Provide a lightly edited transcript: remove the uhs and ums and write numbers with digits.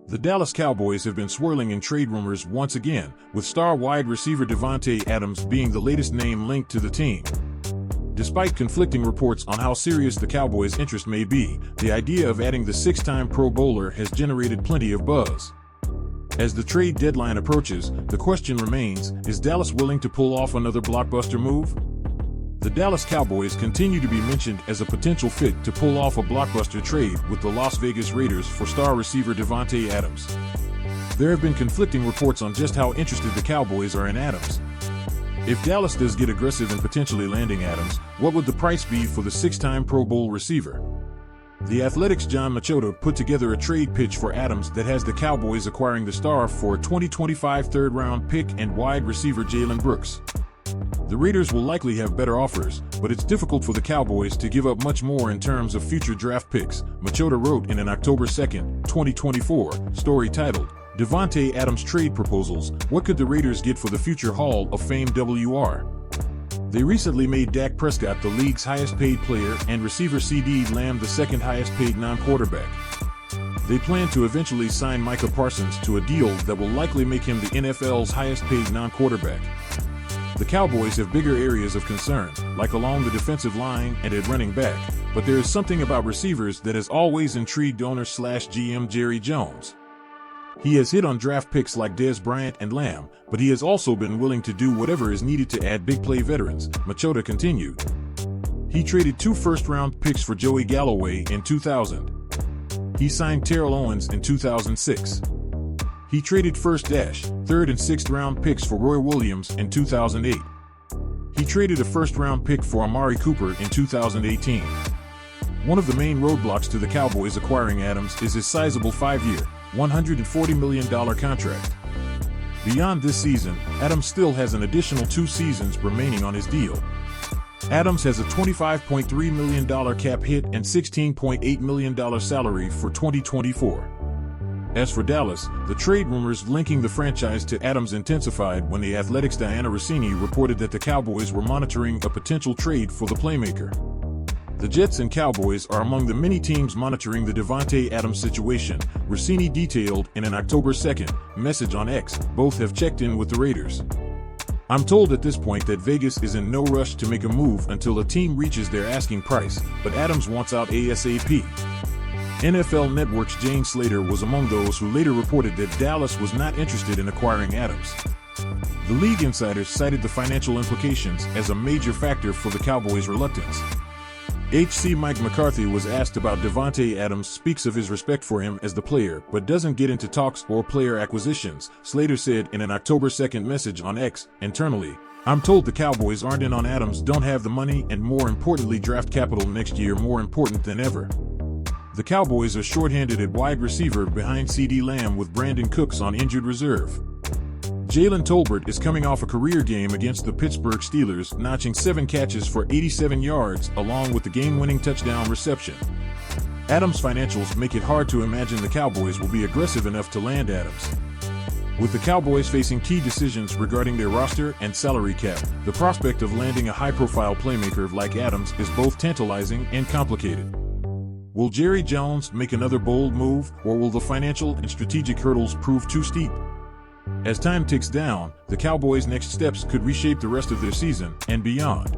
The Dallas Cowboys have been swirling in trade rumors once again, with star wide receiver Davante Adams being the latest name linked to the team. Despite conflicting reports on how serious the Cowboys' interest may be, the idea of adding the six-time Pro Bowler has generated plenty of buzz. As the trade deadline approaches, the question remains, is Dallas willing to pull off another blockbuster move? The Dallas Cowboys continue to be mentioned as a potential fit to pull off a blockbuster trade with the Las Vegas Raiders for star receiver Davante Adams. There have been conflicting reports on just how interested the Cowboys are in Adams. If Dallas does get aggressive in potentially landing Adams, what would the price be for the six-time Pro Bowl receiver? The Athletic's John Machota put together a trade pitch for Adams that has the Cowboys acquiring the star for a 2025 third-round pick and wide receiver Jalen Brooks. The Raiders will likely have better offers, but it's difficult for the Cowboys to give up much more in terms of future draft picks, Machota wrote in an October 2, 2024, story titled, Davante Adams Trade Proposals, What Could the Raiders Get for the Future Hall of Fame WR? They recently made Dak Prescott the league's highest-paid player and receiver CeeDee Lamb the second highest-paid non-quarterback. They plan to eventually sign Micah Parsons to a deal that will likely make him the NFL's highest-paid non-quarterback. The Cowboys have bigger areas of concern, like along the defensive line and at running back, but there is something about receivers that has always intrigued owner/GM Jerry Jones. He has hit on draft picks like Bryant and Lamb, but he has also been willing to do whatever is needed to add big play veterans, Machota continued. He traded 2 first-round picks for Joey Galloway in 2000. He signed Terrell Owens in 2006. He traded first, third and sixth round picks for Roy Williams in 2008. He traded a first-round pick for Amari Cooper in 2018. One of the main roadblocks to the Cowboys acquiring Adams is his sizable 5-year, $140 million contract. Beyond this season, Adams still has an additional 2 seasons remaining on his deal. Adams has a $25.3 million cap hit and $16.8 million salary for 2024. As for Dallas, the trade rumors linking the franchise to Adams intensified when the Athletic's Diana Rossini reported that the Cowboys were monitoring a potential trade for the playmaker. The Jets and Cowboys are among the many teams monitoring the Davante Adams situation, Rossini detailed in an October 2 message on X. Both have checked in with the Raiders. I'm told at this point that Vegas is in no rush to make a move until a team reaches their asking price, but Adams wants out ASAP. NFL Network's Jane Slater was among those who later reported that Dallas was not interested in acquiring Adams. The league insiders cited the financial implications as a major factor for the Cowboys' reluctance. HC Mike McCarthy was asked about Davante Adams, speaks of his respect for him as the player, but doesn't get into talks or player acquisitions, Slater said in an October 2 message on X. Internally, I'm told the Cowboys aren't in on Adams, don't have the money, and more importantly draft capital next year more important than ever. The Cowboys are shorthanded at wide receiver behind CeeDee Lamb with Brandin Cooks on injured reserve. Jalen Tolbert is coming off a career game against the Pittsburgh Steelers, notching 7 catches for 87 yards along with the game-winning touchdown reception. Adams' financials make it hard to imagine the Cowboys will be aggressive enough to land Adams. With the Cowboys facing key decisions regarding their roster and salary cap, the prospect of landing a high-profile playmaker like Adams is both tantalizing and complicated. Will Jerry Jones make another bold move, or will the financial and strategic hurdles prove too steep? As time ticks down, the Cowboys' next steps could reshape the rest of their season and beyond.